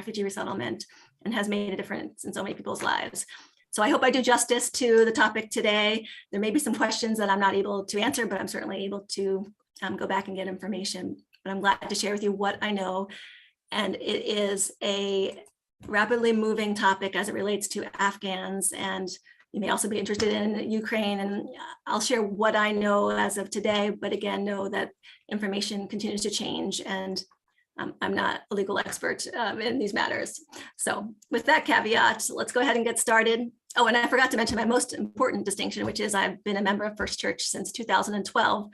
refugee resettlement and has made a difference in so many people's lives. So I hope I do justice to the topic today. There may be some questions that I'm not able to answer, but I'm certainly able to go back and get information. But I'm glad to share with you what I know. And it is a rapidly moving topic as it relates to Afghans, and you may also be interested in Ukraine, and I'll share what I know as of today, but again, know that information continues to change, and I'm not a legal expert in these matters. So with that caveat, let's go ahead and get started. Oh, and I forgot to mention my most important distinction, which is I've been a member of First Church since 2012.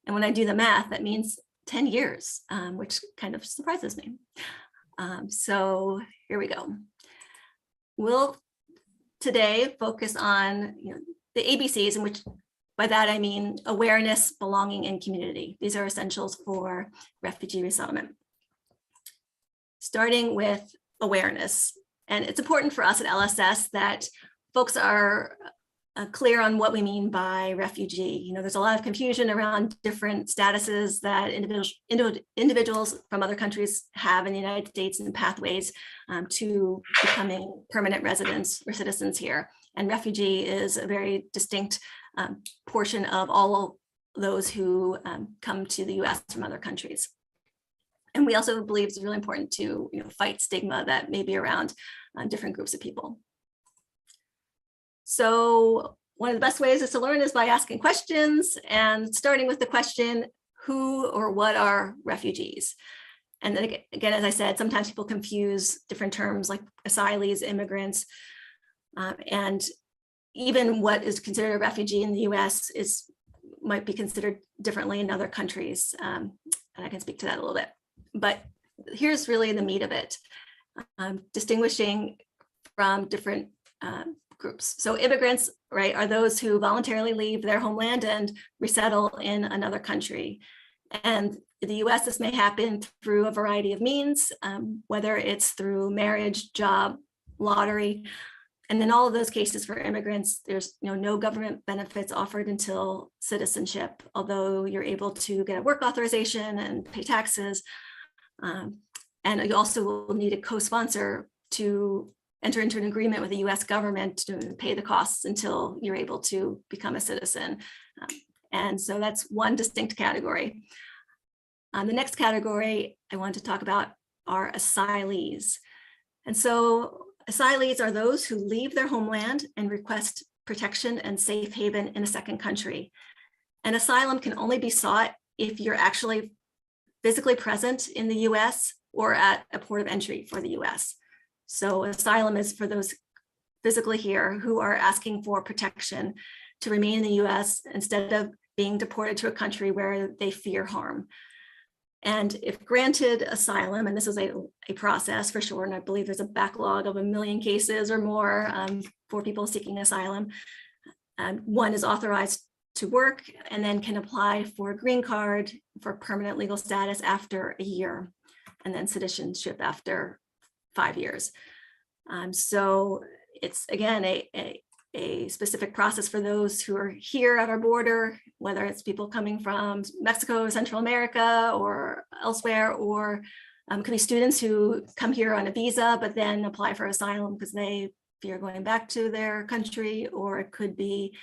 And when I do the math, that means 10 years, which kind of surprises me. So here we go. We'll today focus on the ABCs, in which by that I mean awareness, belonging, and community. These are essentials for refugee resettlement. Starting with awareness. And it's important for us at LSS that folks are clear on what we mean by refugee. There's a lot of confusion around different statuses that individuals from other countries have in the United States and pathways to becoming permanent residents or citizens here. And refugee is a very distinct portion of all those who come to the US from other countries. And we also believe it's really important to fight stigma that may be around different groups of people. So one of the best ways is to learn is by asking questions, and starting with the question, who or what are refugees? And then again, as I said, sometimes people confuse different terms like asylees, immigrants, and even what is considered a refugee in the US might be considered differently in other countries. And I can speak to that a little bit. But here's really the meat of it, distinguishing from different groups. So immigrants, right, are those who voluntarily leave their homeland and resettle in another country. And in the US, this may happen through a variety of means, whether it's through marriage, job, lottery. And in all of those cases for immigrants, there's no government benefits offered until citizenship, although you're able to get a work authorization and pay taxes. And you also will need a co-sponsor to enter into an agreement with the US government to pay the costs until you're able to become a citizen. And so that's one distinct category. The next category I want to talk about are asylees. And so asylees are those who leave their homeland and request protection and safe haven in a second country. And asylum can only be sought if you're actually physically present in the US or at a port of entry for the US. So asylum is for those physically here who are asking for protection to remain in the US instead of being deported to a country where they fear harm. And if granted asylum, and this is a process for sure, and I believe there's a backlog of 1 million cases or more for people seeking asylum, one is authorized to work and then can apply for a green card for permanent legal status after a year, and then citizenship after 5 years. So it's again a specific process for those who are here at our border, whether it's people coming from Mexico, Central America, or elsewhere, or could be students who come here on a visa but then apply for asylum because they fear going back to their country, or it could be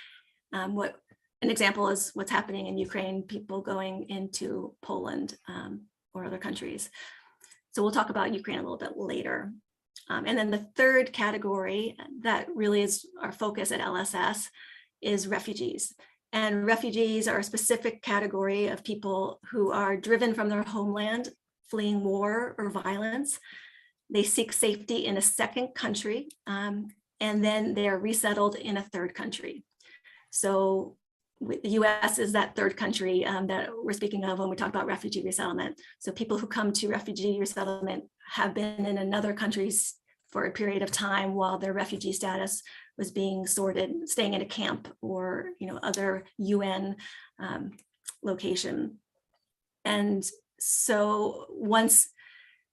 what an example is what's happening in Ukraine, people going into Poland or other countries. So we'll talk about Ukraine a little bit later. And then the third category that really is our focus at LSS is refugees. And refugees are a specific category of people who are driven from their homeland, fleeing war or violence. They seek safety in a second country, and then they are resettled in a third country. So the US is that third country that we're speaking of when we talk about refugee resettlement. So people who come to refugee resettlement have been in another country for a period of time while their refugee status was being sorted, staying in a camp or other UN location. And so once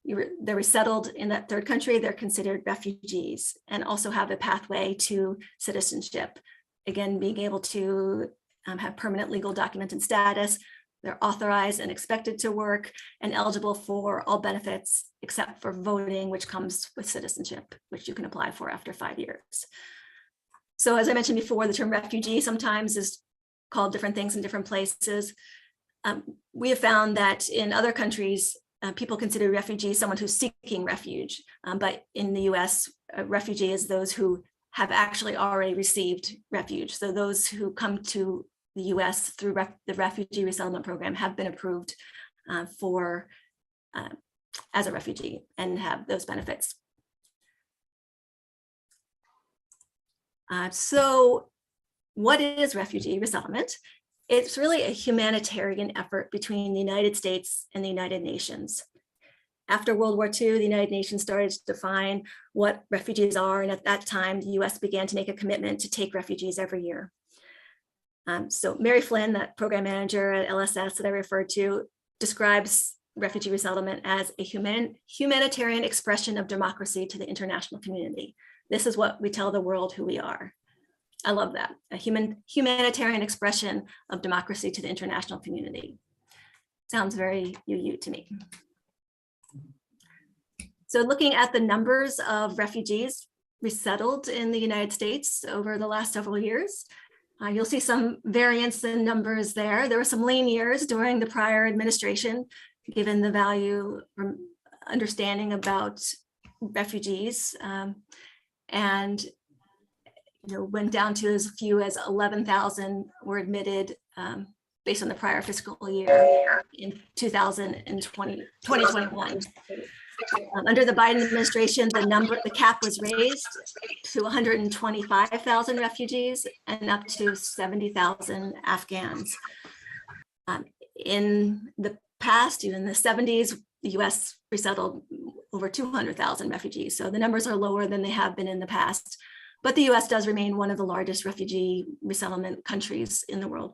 they're resettled in that third country, they're considered refugees and also have a pathway to citizenship. Again, being able to have permanent legal documented status, They're authorized and expected to work and eligible for all benefits except for voting, which comes with citizenship, which you can apply for after 5 years. So as I mentioned before, the term refugee sometimes is called different things in different places. We have found that in other countries, people consider refugee someone who's seeking refuge. But in the US, a refugee is those who have actually already received refuge. So those who come to the US through the Refugee Resettlement Program have been approved as a refugee and have those benefits. So what is refugee resettlement? It's really a humanitarian effort between the United States and the United Nations. After World War II, the United Nations started to define what refugees are, and at that time, the US began to make a commitment to take refugees every year. So Mary Flynn, that program manager at LSS that I referred to, describes refugee resettlement as a humanitarian expression of democracy to the international community. This is what we tell the world who we are. I love that, a humanitarian expression of democracy to the international community. Sounds very UU to me. So looking at the numbers of refugees resettled in the United States over the last several years, you'll see some variance in numbers there. There were some lean years during the prior administration, given the value from understanding about refugees, and went down to as few as 11,000 were admitted based on the prior fiscal year in 2021. Under the Biden administration, the cap was raised to 125,000 refugees and up to 70,000 Afghans. In the past, even in the 70s, the US resettled over 200,000 refugees. So the numbers are lower than they have been in the past, but the US does remain one of the largest refugee resettlement countries in the world.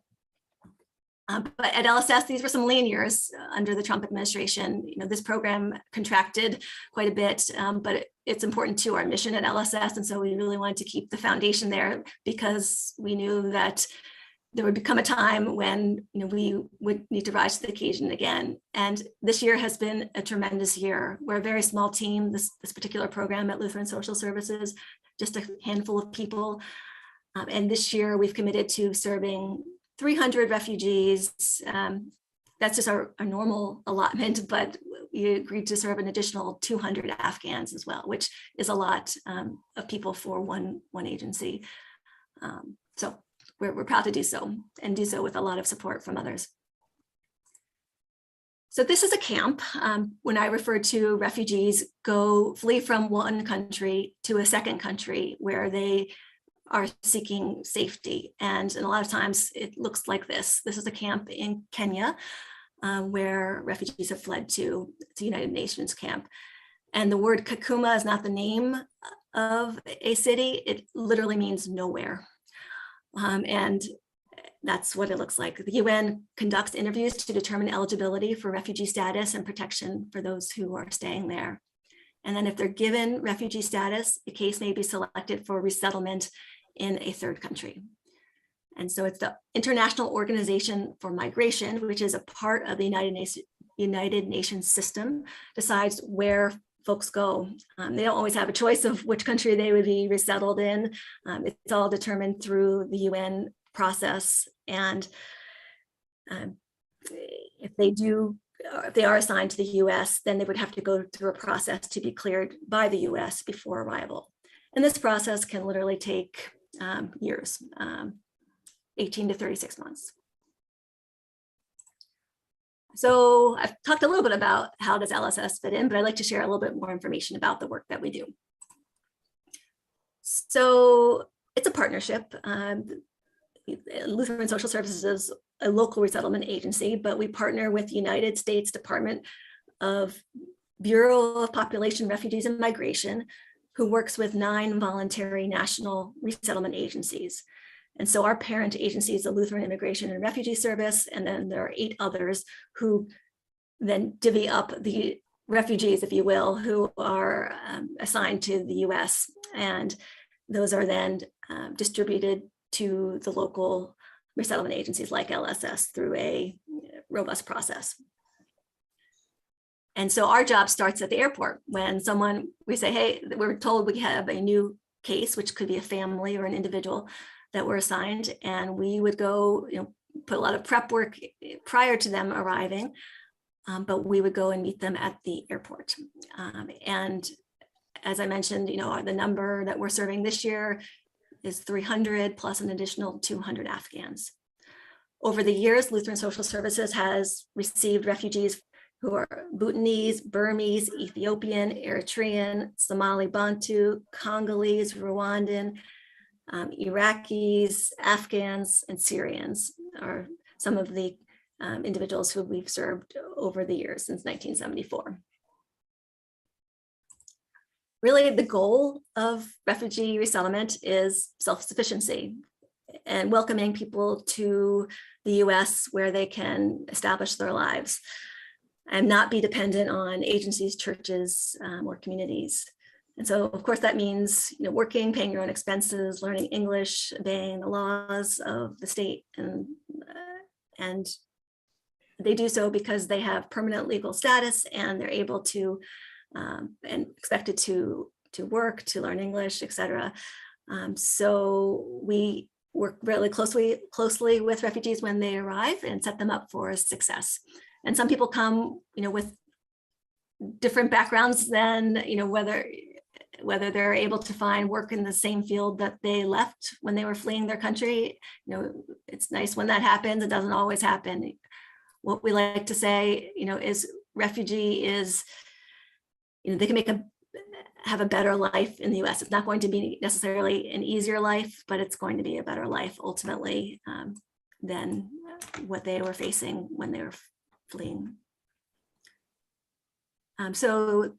But at LSS, these were some lean years under the Trump administration. This program contracted quite a bit, but it's important to our mission at LSS. And so we really wanted to keep the foundation there because we knew that there would become a time when we would need to rise to the occasion again. And this year has been a tremendous year. We're a very small team, this particular program at Lutheran Social Services, just a handful of people. And this year we've committed to serving 300 refugees. That's just our normal allotment, but we agreed to serve an additional 200 Afghans as well, which is a lot of people for one agency. So we're proud to do so, and do so with a lot of support from others. So this is a camp. When I refer to refugees flee from one country to a second country where they are seeking safety. And a lot of times it looks like this. This is a camp in Kenya where refugees have fled to the United Nations camp. And the word Kakuma is not the name of a city. It literally means nowhere. And that's what it looks like. The UN conducts interviews to determine eligibility for refugee status and protection for those who are staying there. And then if they're given refugee status, the case may be selected for resettlement in a third country. And so it's the International Organization for Migration, which is a part of the United Nations system, decides where folks go. They don't always have a choice of which country they would be resettled in. It's all determined through the UN process. And if they are assigned to the US, then they would have to go through a process to be cleared by the US before arrival. And this process can literally take years, 18 to 36 months. So I've talked a little bit about how does LSS fit in, but I'd like to share a little bit more information about the work that we do. So it's a partnership. Lutheran Social Services is a local resettlement agency, but we partner with the United States Department of Bureau of Population, Refugees, and Migration, who works with 9 voluntary national resettlement agencies. And so our parent agency is the Lutheran Immigration and Refugee Service, and then there are 8 others who then divvy up the refugees, if you will, who are assigned to the US. And those are then distributed to the local resettlement agencies like LSS through a robust process. And so our job starts at the airport when we say, hey, we're told we have a new case, which could be a family or an individual that we're assigned. And we would go, put a lot of prep work prior to them arriving, but we would go and meet them at the airport. And as I mentioned, the number that we're serving this year is 300 plus an additional 200 Afghans. Over the years, Lutheran Social Services has received refugees who are Bhutanese, Burmese, Ethiopian, Eritrean, Somali Bantu, Congolese, Rwandan, Iraqis, Afghans, and Syrians are some of the individuals who we've served over the years since 1974. Really, the goal of refugee resettlement is self-sufficiency and welcoming people to the US where they can establish their lives and not be dependent on agencies, churches, or communities. And so, of course, that means working, paying your own expenses, learning English, obeying the laws of the state, and they do so because they have permanent legal status and they're able to and expected to work, to learn English, etc. So we work really closely with refugees when they arrive and set them up for success. And some people come, with different backgrounds than, whether they're able to find work in the same field that they left when they were fleeing their country. It's nice when that happens. It doesn't always happen. What we like to say, is refugee is, they can have a better life in the US. It's not going to be necessarily an easier life, but it's going to be a better life ultimately than what they were facing when they were fleeing. So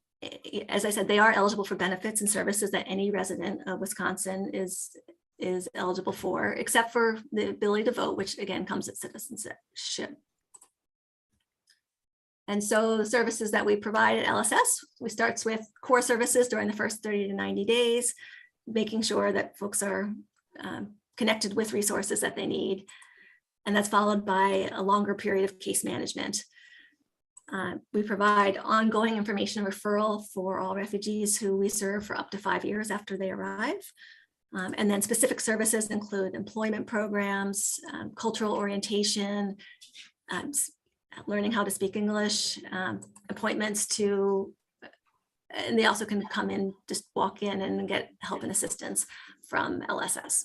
as I said, they are eligible for benefits and services that any resident of Wisconsin is eligible for, except for the ability to vote, which again comes with citizenship. And so the services that we provide at LSS, we start with core services during the first 30 to 90 days, making sure that folks are connected with resources that they need. And that's followed by a longer period of case management. We provide ongoing information referral for all refugees who we serve for up to 5 years after they arrive. And then specific services include employment programs, cultural orientation, learning how to speak English, appointments to, and they also can come in, just walk in and get help and assistance from LSS.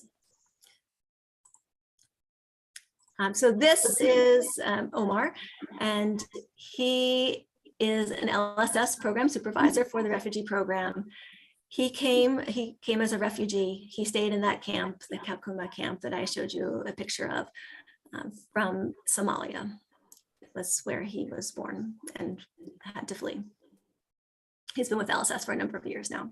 So this is Omar, and he is an LSS program supervisor for the refugee program. He came as a refugee. He stayed in that camp, the Kakuma camp that I showed you a picture of, from Somalia. Was where he was born and had to flee. He's been with LSS for a number of years now.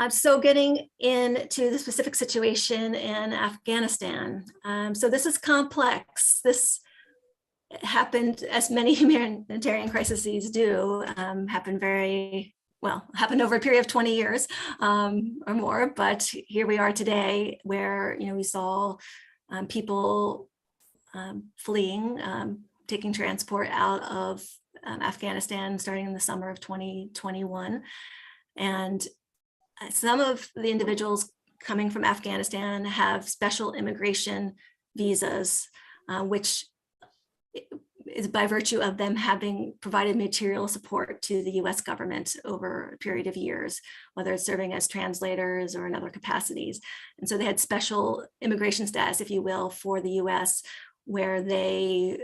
So getting into the specific situation in Afghanistan. So this is complex. This happened, as many humanitarian crises do, happened over a period of 20 years or more, but here we are today where, we saw people fleeing, taking transport out of Afghanistan starting in the summer of 2021. And some of the individuals coming from Afghanistan have special immigration visas, which is by virtue of them having provided material support to the US government over a period of years, whether it's serving as translators or in other capacities. And so they had special immigration status, if you will, for the US, where they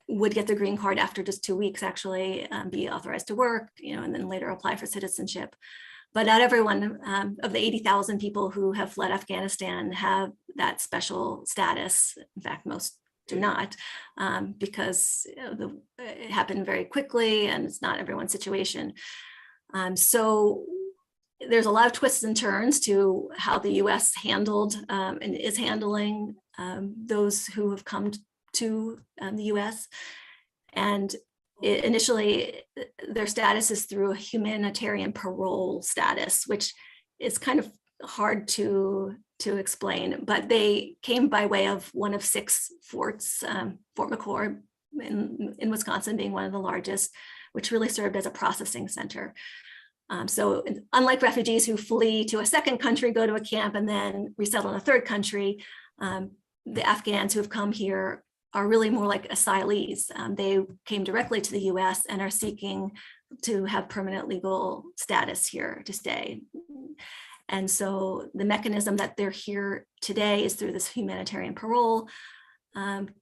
would get the green card after just 2 weeks, actually be authorized to work, and then later apply for citizenship. But not everyone of the 80,000 people who have fled Afghanistan have that special status. In fact, most do not, because it happened very quickly and it's not everyone's situation. So there's a lot of twists and turns to how the US handled and is handling those who have come to the US. And initially, their status is through a humanitarian parole status, which is kind of hard to to explain, but they came by way of one of 6 forts, Fort McCoy in Wisconsin being one of the largest, which really served as a processing center. So unlike refugees who flee to a second country, go to a camp, and then resettle in a third country, the Afghans who have come here are really more like asylees. They came directly to the US and are seeking to have permanent legal status here to stay. And so the mechanism that they're here today is through this humanitarian parole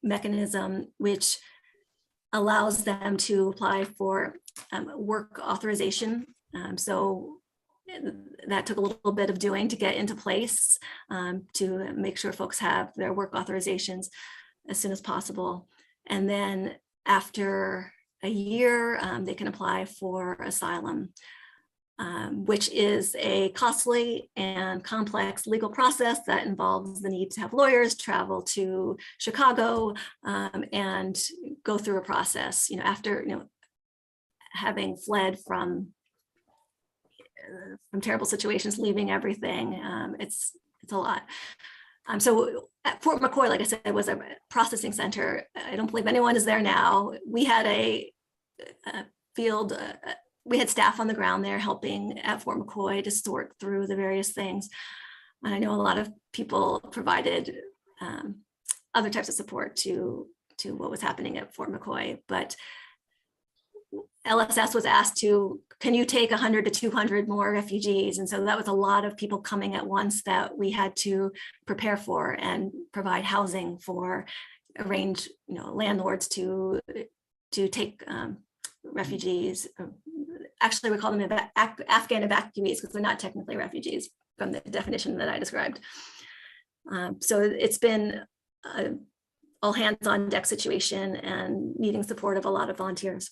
mechanism, which allows them to apply for work authorization. So that took a little bit of doing to get into place to make sure folks have their work authorizations as soon as possible. And then after a year, they can apply for asylum, which is a costly and complex legal process that involves the need to have lawyers travel to Chicago and go through a process. After having fled from terrible situations, leaving everything, it's a lot. So at Fort McCoy, like I said, was a processing center. I don't believe anyone is there now. We had a field. We had staff on the ground there helping at Fort McCoy to sort through the various things. And I know a lot of people provided other types of support to what was happening at Fort McCoy, but LSS was asked can you take 100 to 200 more refugees? And so that was a lot of people coming at once that we had to prepare for and provide housing for, arrange, landlords to take refugees. Actually, we call them Afghan evacuees because they're not technically refugees from the definition that I described. So it's been all hands on deck situation and needing support of a lot of volunteers.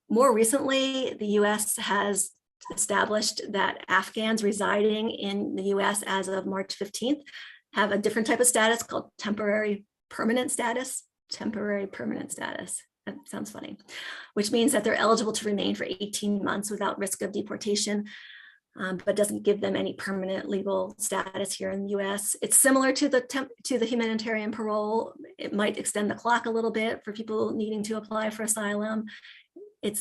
More recently, the US has established that Afghans residing in the US as of March 15th have a different type of status called temporary permanent status. Temporary permanent status. That sounds funny, which means that they're eligible to remain for 18 months without risk of deportation, but doesn't give them any permanent legal status here in the US. It's similar to the humanitarian parole. It might extend the clock a little bit for people needing to apply for asylum. It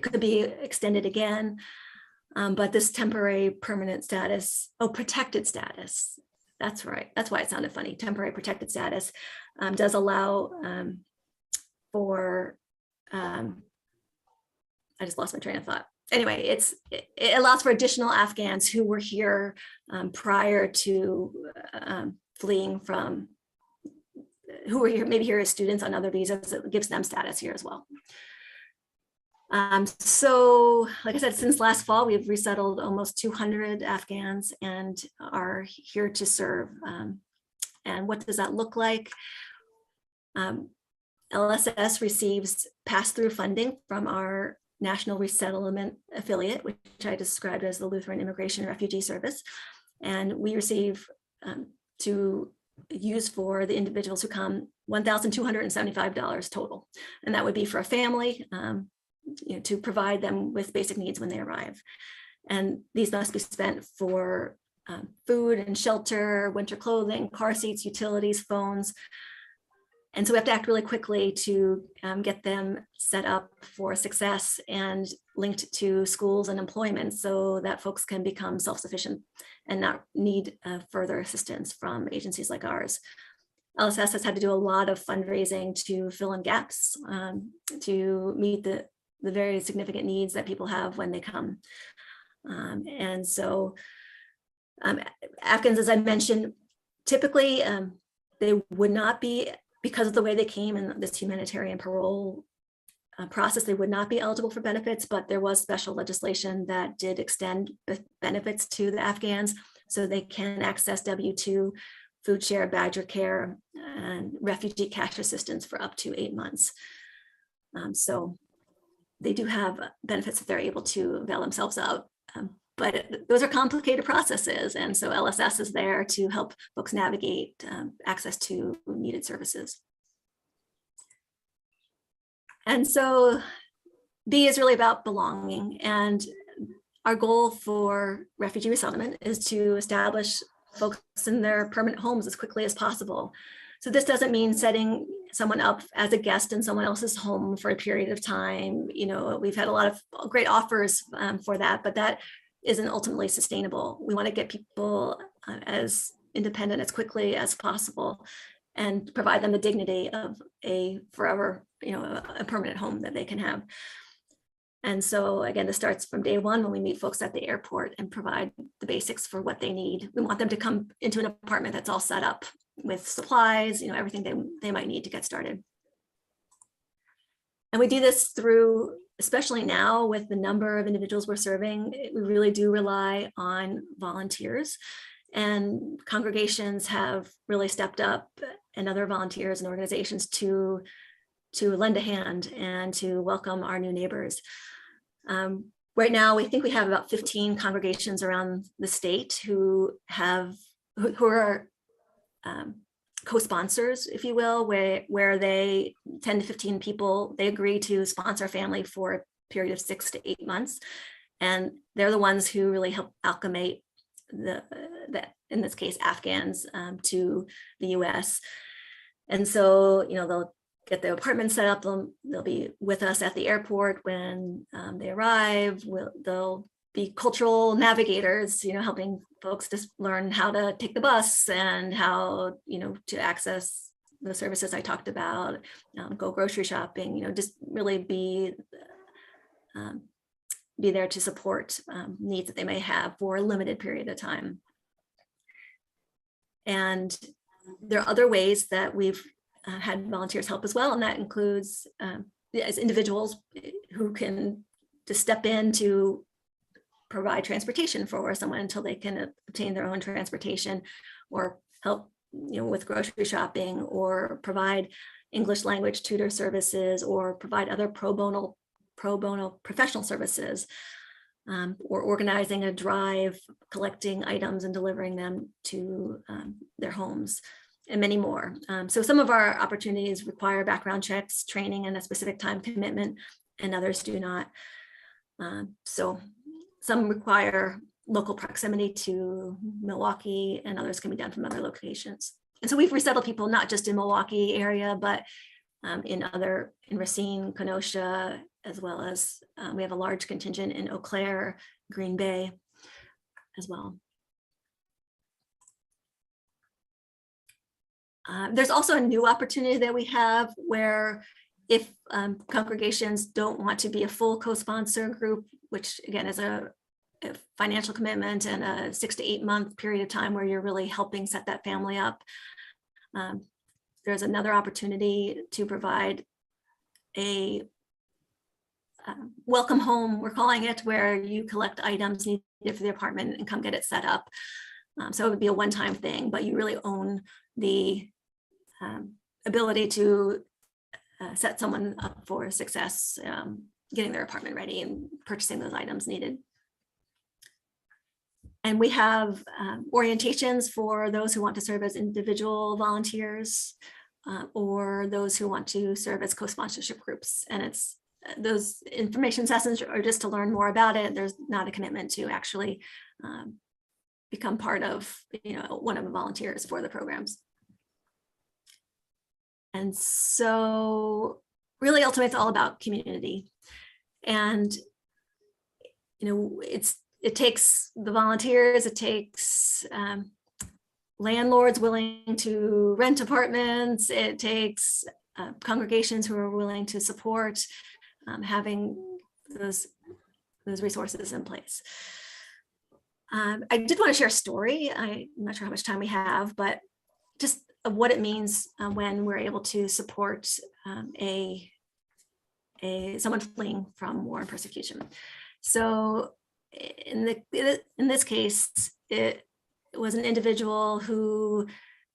could be extended again, but this temporary permanent status, protected status, that's right. That's why it sounded funny. Temporary protected status does allow for, I just lost my train of thought. Anyway, it allows for additional Afghans who were here prior to fleeing from, who were here, maybe here as students on other visas. It gives them status here as well. So like I said, since last fall, we've resettled almost 200 Afghans and are here to serve. And what does that look like? LSS receives pass-through funding from our National Resettlement affiliate, which I described as the Lutheran Immigration and Refugee Service. And we receive to use for the individuals who come $1,275 total. And that would be for a family, to provide them with basic needs when they arrive. And these must be spent for food and shelter, winter clothing, car seats, utilities, phones. And so we have to act really quickly to get them set up for success and linked to schools and employment so that folks can become self-sufficient and not need further assistance from agencies like ours. LSS has had to do a lot of fundraising to fill in gaps to meet the very significant needs that people have when they come. And so Afghans, as I mentioned, typically they would not be, because of the way they came in this humanitarian parole process, they would not be eligible for benefits, but there was special legislation that did extend benefits to the Afghans so they can access W-2, food share, Badger care, and refugee cash assistance for up to 8 months. So they do have benefits that they're able to avail themselves of, but those are complicated processes. And so LSS is there to help folks navigate access to needed services. And so B is really about belonging. And our goal for refugee resettlement is to establish folks in their permanent homes as quickly as possible. So this doesn't mean setting someone up as a guest in someone else's home for a period of time. You know, we've had a lot of great offers for that, but that isn't ultimately sustainable. We want to get people as independent as quickly as possible and provide them the dignity of a forever, you know, a permanent home that they can have. And so again, this starts from day one when we meet folks at the airport and provide the basics for what they need. We want them to come into an apartment that's all set up with supplies, you know, everything they might need to get started. And we do this through, especially now with the number of individuals we're serving, we really do rely on volunteers, and congregations have really stepped up, and other volunteers and organizations to lend a hand and to welcome our new neighbors. Right now, we think we have about 15 congregations around the state who are co-sponsors, if you will, where they 10 to 15 people, they agree to sponsor a family for a period of 6 to 8 months. And they're the ones who really help acclimate in this case, Afghans to the US. And so, you know, they'll get their apartment set up. They'll be with us at the airport when they arrive. They'll be cultural navigators, you know, helping folks just learn how to take the bus and how, you know, to access the services I talked about, go grocery shopping, you know, just really be there to support needs that they may have for a limited period of time. And there are other ways that we've had volunteers help as well, and that includes as individuals who can just step in to provide transportation for someone until they can obtain their own transportation, or help, you know, with grocery shopping, or provide English language tutor services, or provide other pro bono professional services, or organizing a drive, collecting items and delivering them to their homes, and many more. So some of our opportunities require background checks, training, and a specific time commitment, and others do not. So some require local proximity to Milwaukee, and others can be done from other locations. And so we've resettled people not just in Milwaukee area, but in Racine, Kenosha, as well as we have a large contingent in Eau Claire, Green Bay as well. There's also a new opportunity that we have where if congregations don't want to be a full co-sponsor group, which again is a financial commitment and a 6 to 8 month period of time where you're really helping set that family up, there's another opportunity to provide a welcome home, we're calling it, where you collect items needed for the apartment and come get it set up. So it would be a one-time thing, but you really own the ability to set someone up for success, getting their apartment ready and purchasing those items needed. And we have orientations for those who want to serve as individual volunteers or those who want to serve as co-sponsorship groups. And it's those information sessions are just to learn more about it. There's not a commitment to actually become part of, you know, one of the volunteers for the programs. And so really ultimately it's all about community. And, you know, it takes the volunteers, it takes landlords willing to rent apartments, it takes congregations who are willing to support having those resources in place. I did want to share a story. I'm not sure how much time we have, but just of what it means when we're able to support someone fleeing from war and persecution. So in this case, it was an individual who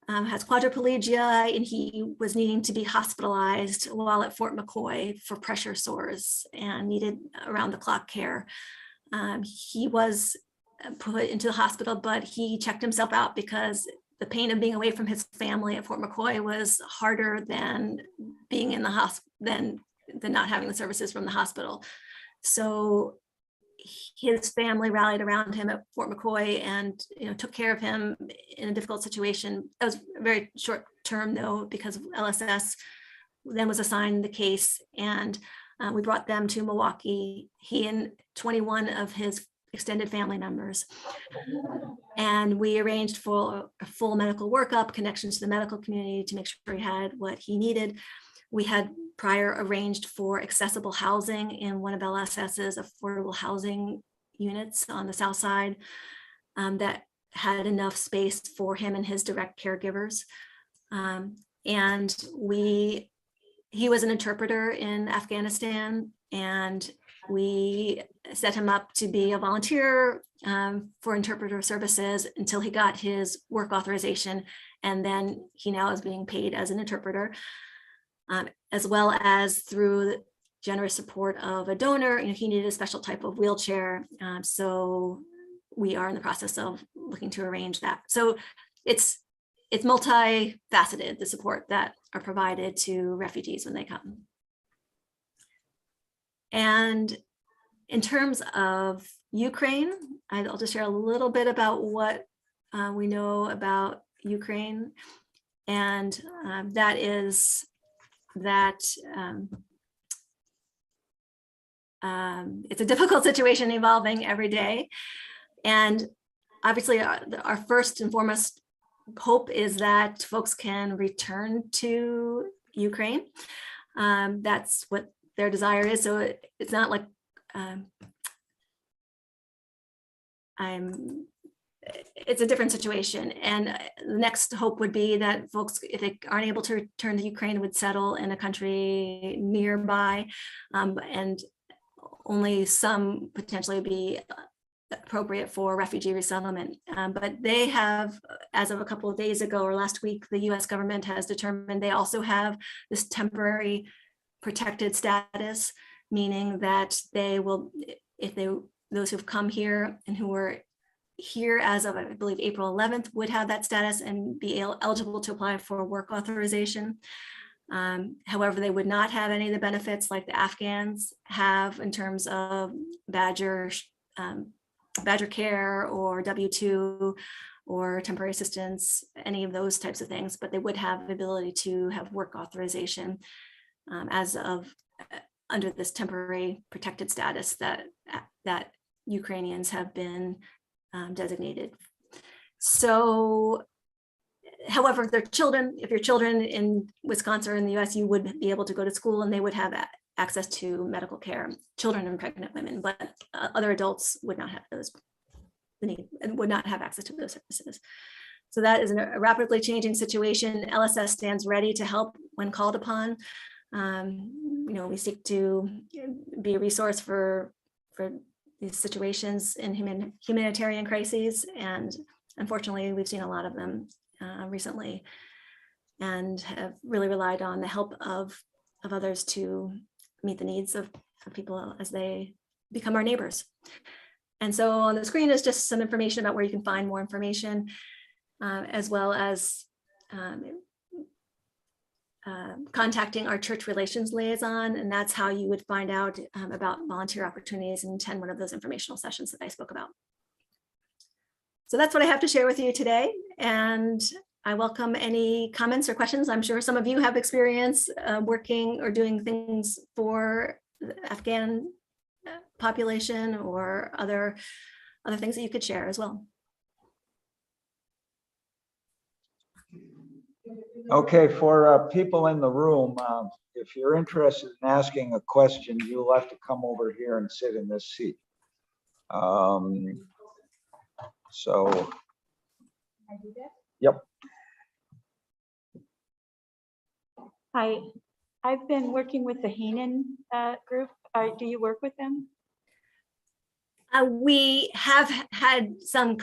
has quadriplegia, and he was needing to be hospitalized while at Fort McCoy for pressure sores and needed around-the-clock care. He was put into the hospital, but he checked himself out because the pain of being away from his family at Fort McCoy was harder than being in the hospital, than not having the services from the hospital. So his family rallied around him at Fort McCoy and took care of him in a difficult situation. That was very short term though, because LSS then was assigned the case, and we brought them to Milwaukee, he and 21 of his extended family members. And we arranged for a full medical workup, connections to the medical community to make sure he had what he needed. We had prior arranged for accessible housing in one of LSS's affordable housing units on the south side that had enough space for him and his direct caregivers. And he was an interpreter in Afghanistan, and we set him up to be a volunteer for interpreter services until he got his work authorization. And then he now is being paid as an interpreter, as well as through the generous support of a donor. He needed a special type of wheelchair. So we are in the process of looking to arrange that. So it's multifaceted, the support that are provided to refugees when they come. And in terms of Ukraine, I'll just share a little bit about what we know about Ukraine. And that is that it's a difficult situation evolving every day. And obviously our first and foremost hope is that folks can return to Ukraine. That's what their desire is. So it's not like it's a different situation. And the next hope would be that folks, if they aren't able to return to Ukraine, would settle in a country nearby, and only some potentially be appropriate for refugee resettlement. But they have, as of a couple of days ago or last week, the US government has determined they also have this temporary protected status, meaning that they will, those who've come here and who were here as of, I believe, April 11th would have that status and be eligible to apply for work authorization. However, they would not have any of the benefits like the Afghans have in terms of Badger care or W-2 or temporary assistance, any of those types of things, but they would have the ability to have work authorization as of under this temporary protected status that Ukrainians have been designated. So, however, their children, if your children in Wisconsin or in the US, you would be able to go to school and they would have access to medical care, children and pregnant women, but other adults would not have and would not have access to those services. So that is a rapidly changing situation. LSS stands ready to help when called upon. We seek to be a resource for these situations in humanitarian crises, and unfortunately, we've seen a lot of them recently, and have really relied on the help of others to meet the needs of people as they become our neighbors. And so on the screen is just some information about where you can find more information, as well as contacting our church relations liaison, and that's how you would find out about volunteer opportunities and attend one of those informational sessions that I spoke about. So that's what I have to share with you today, and I welcome any comments or questions. I'm sure some of you have experience working or doing things for the Afghan population or other things that you could share as well. Okay, for people in the room, if you're interested in asking a question, you'll have to come over here and sit in this seat. So, yep. Hi, I've been working with the Hainan group. Do you work with them? We have had some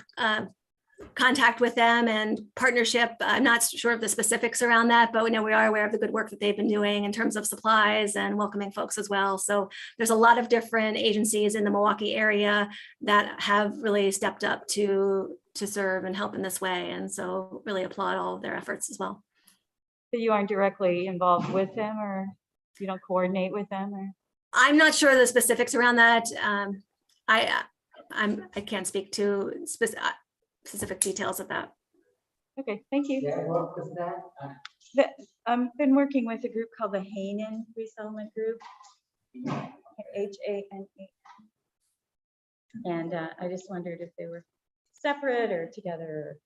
contact with them and partnership. I'm not sure of the specifics around that, but we know we are aware of the good work that they've been doing in terms of supplies and welcoming folks as well. So there's a lot of different agencies in the Milwaukee area that have really stepped up to serve and help in this way. And so really applaud all of their efforts as well. So you aren't directly involved with them, or you don't coordinate with them? Or? I'm not sure the specifics around that. I can't speak to specific details of that. Okay, thank you. Yeah, what was that? I've been working with a group called the Hanen Resettlement Group, HANE. And I just wondered if they were separate or together.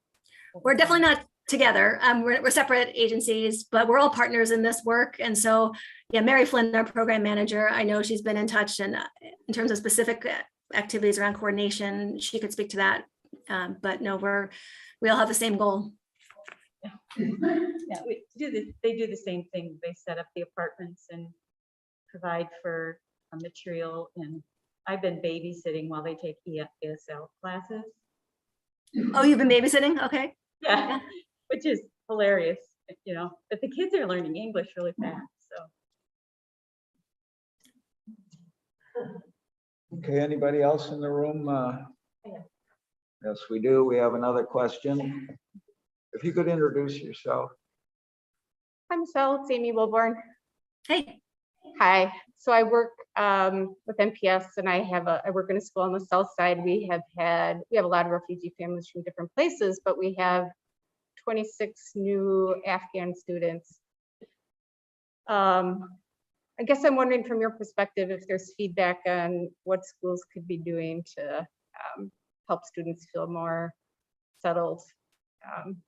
We're definitely not together. We're separate agencies, but we're all partners in this work. And so, yeah, Mary Flynn, our program manager, I know she's been in touch, and in terms of specific activities around coordination, she could speak to that. But no, we all have the same goal. Yeah, they do the same thing. They set up the apartments and provide for material, and I've been babysitting while they take ESL classes. Oh, you've been babysitting? Okay. Yeah, which is hilarious, you know, but the kids are learning English really fast, so. Okay, anybody else in the room? Yes, we do. We have another question. If you could introduce yourself. Hi, Michelle. It's Amy Wilborn. Hey. Hi. So I work with NPS, and I work in a school on the south side. We have a lot of refugee families from different places, but we have 26 new Afghan students. I guess I'm wondering from your perspective if there's feedback on what schools could be doing to help students feel more settled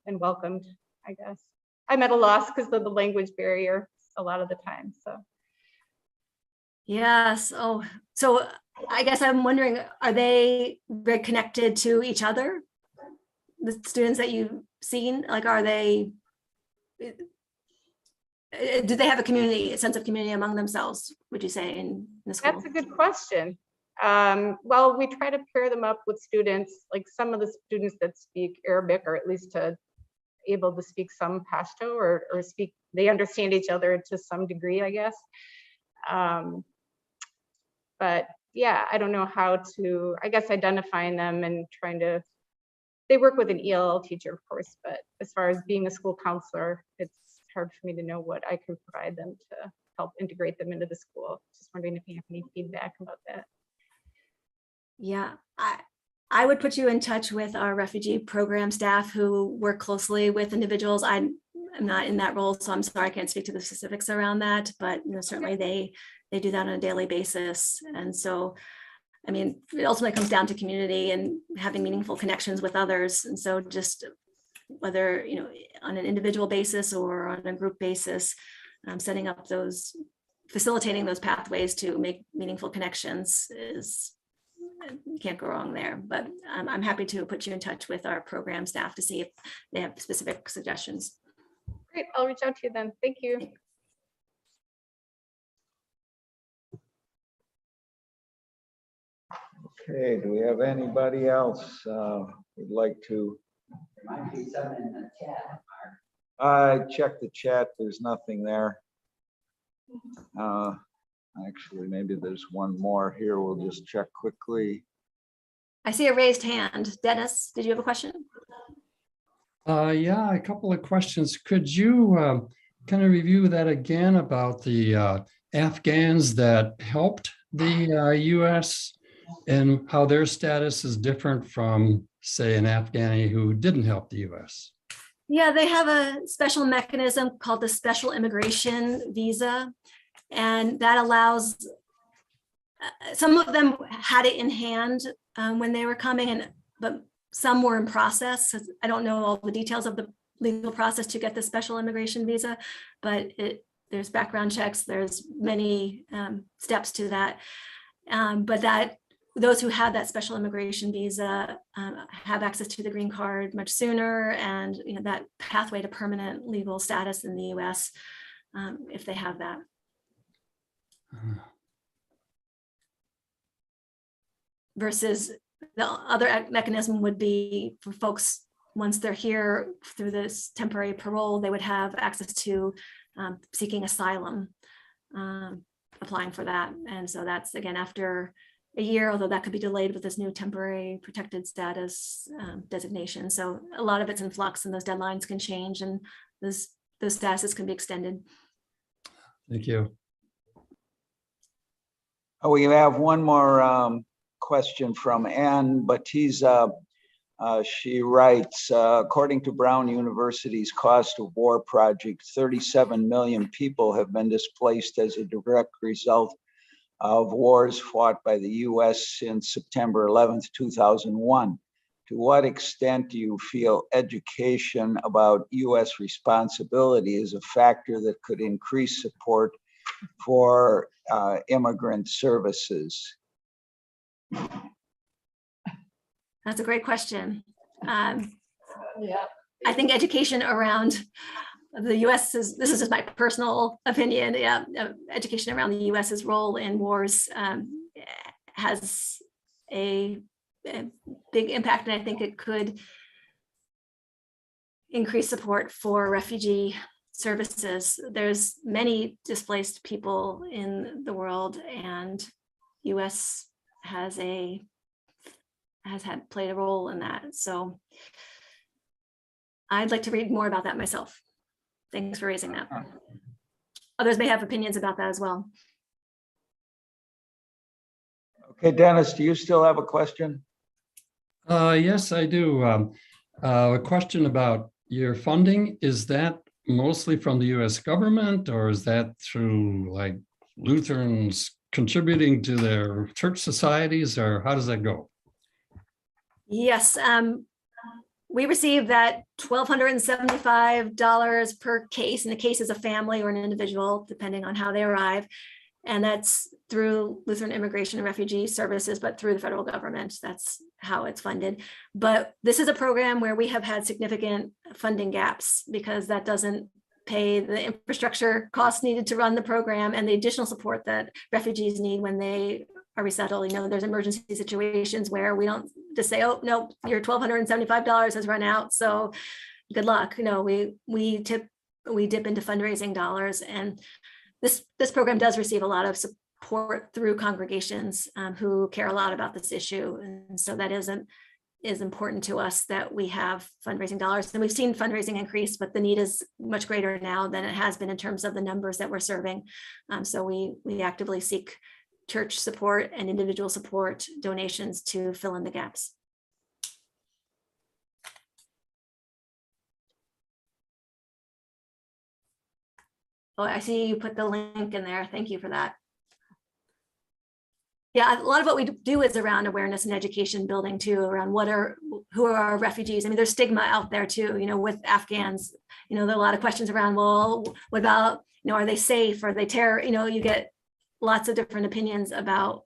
and welcomed, I guess. I'm at a loss because of the language barrier a lot of the time, so. Yes. Oh, so I guess I'm wondering, are they very connected to each other? The students that you've seen, like, do they have a sense of community among themselves, would you say, in the school? That's a good question. Well, we try to pair them up with students, like some of the students that speak Arabic, or at least able to speak some Pashto, or they understand each other to some degree, I guess. But yeah, I don't know how to, I guess, identifying them and they work with an ELL teacher, of course, but as far as being a school counselor, it's hard for me to know what I can provide them to help integrate them into the school. Just wondering if you have any feedback about that. Yeah, I would put you in touch with our refugee program staff who work closely with individuals. I'm not in that role, so I'm sorry I can't speak to the specifics around that, but certainly they do that on a daily basis. And so, I mean, it ultimately comes down to community and having meaningful connections with others. And so just whether, on an individual basis or on a group basis, setting up facilitating those pathways to make meaningful connections you can't go wrong there. But I'm happy to put you in touch with our program staff to see if they have specific suggestions. Great, I'll reach out to you then. Thank you. Okay, do we have anybody else who'd like to? There might be some in the chat. I checked the chat, there's nothing there. Actually, maybe there's one more here. We'll just check quickly. I see a raised hand. Dennis, did you have a question? Yeah, a couple of questions. Could you kind of review that again about the Afghans that helped the U.S. and how their status is different from, say, an Afghani who didn't help the U.S.? Yeah, they have a special mechanism called the special immigration visa. And that allows, some of them had it in hand when they were coming, but some were in process. So I don't know all the details of the legal process to get the special immigration visa, but there's background checks, there's many steps to that. But those who have that special immigration visa have access to the green card much sooner, and that pathway to permanent legal status in the US if they have that. Versus the other mechanism would be for folks, once they're here through this temporary parole, they would have access to seeking asylum, applying for that. And so that's, again, after a year, although that could be delayed with this new temporary protected status designation. So a lot of it's in flux, and those deadlines can change, and those statuses can be extended. Thank you. Oh, we have one more question from Ann Batiza. She writes, according to Brown University's Cost of War project, 37 million people have been displaced as a direct result of wars fought by the US since September 11th, 2001. To what extent do you feel education about US responsibility is a factor that could increase support for immigrant services? That's a great question. Yeah. I think education around the US is, this is just my personal opinion, education around the US's role in wars has a big impact, and I think it could increase support for refugee services. There's many displaced people in the world, and US has played a role in that. So I'd like to read more about that myself. Thanks for raising that. Others may have opinions about that as well. Okay, Dennis, do you still have a question? Yes, I do. A question about your funding. Is that mostly from the US government, or is that through like Lutherans contributing to their church societies, or how does that go? Yes, we receive that $1,275 per case, and the case is a family or an individual, depending on how they arrive. And that's through Lutheran Immigration and Refugee Services, but through the federal government. That's how it's funded. But this is a program where we have had significant funding gaps because that doesn't pay the infrastructure costs needed to run the program and the additional support that refugees need when they are resettled. You know, there's emergency situations where we don't just say, oh, no, your $1,275 has run out, so good luck. You know, we dip into fundraising dollars, and this program does receive a lot of support through congregations who care a lot about this issue. And so that is important to us that we have fundraising dollars. And we've seen fundraising increase, but the need is much greater now than it has been in terms of the numbers that we're serving. So we actively seek church support and individual support donations to fill in the gaps. Oh, I see you put the link in there. Thank you for that. Yeah, a lot of what we do is around awareness and education building too, around who are our refugees. I mean, there's stigma out there too, you know, with Afghans, you know, there are a lot of questions around, well, what about, you know, are they safe? Are they terror? You know, you get lots of different opinions about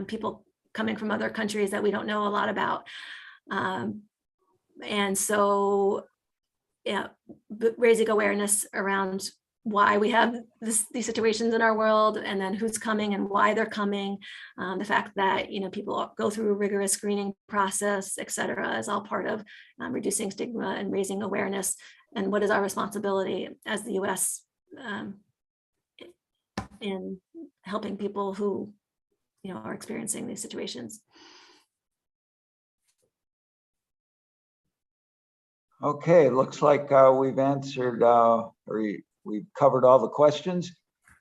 people coming from other countries that we don't know a lot about. And so, yeah, raising awareness around why we have these situations in our world, and then who's coming and why they're coming. The fact that, you know, people go through a rigorous screening process, et cetera, is all part of reducing stigma and raising awareness. And what is our responsibility as the US in helping people who, you know, are experiencing these situations. Okay, looks like we've answered we've covered all the questions.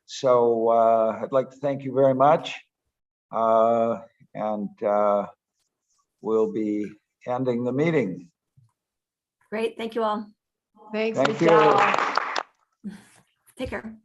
So I'd like to thank you very much. And we'll be ending the meeting. Great, thank you all. Thanks. Thank good job. you. Take care.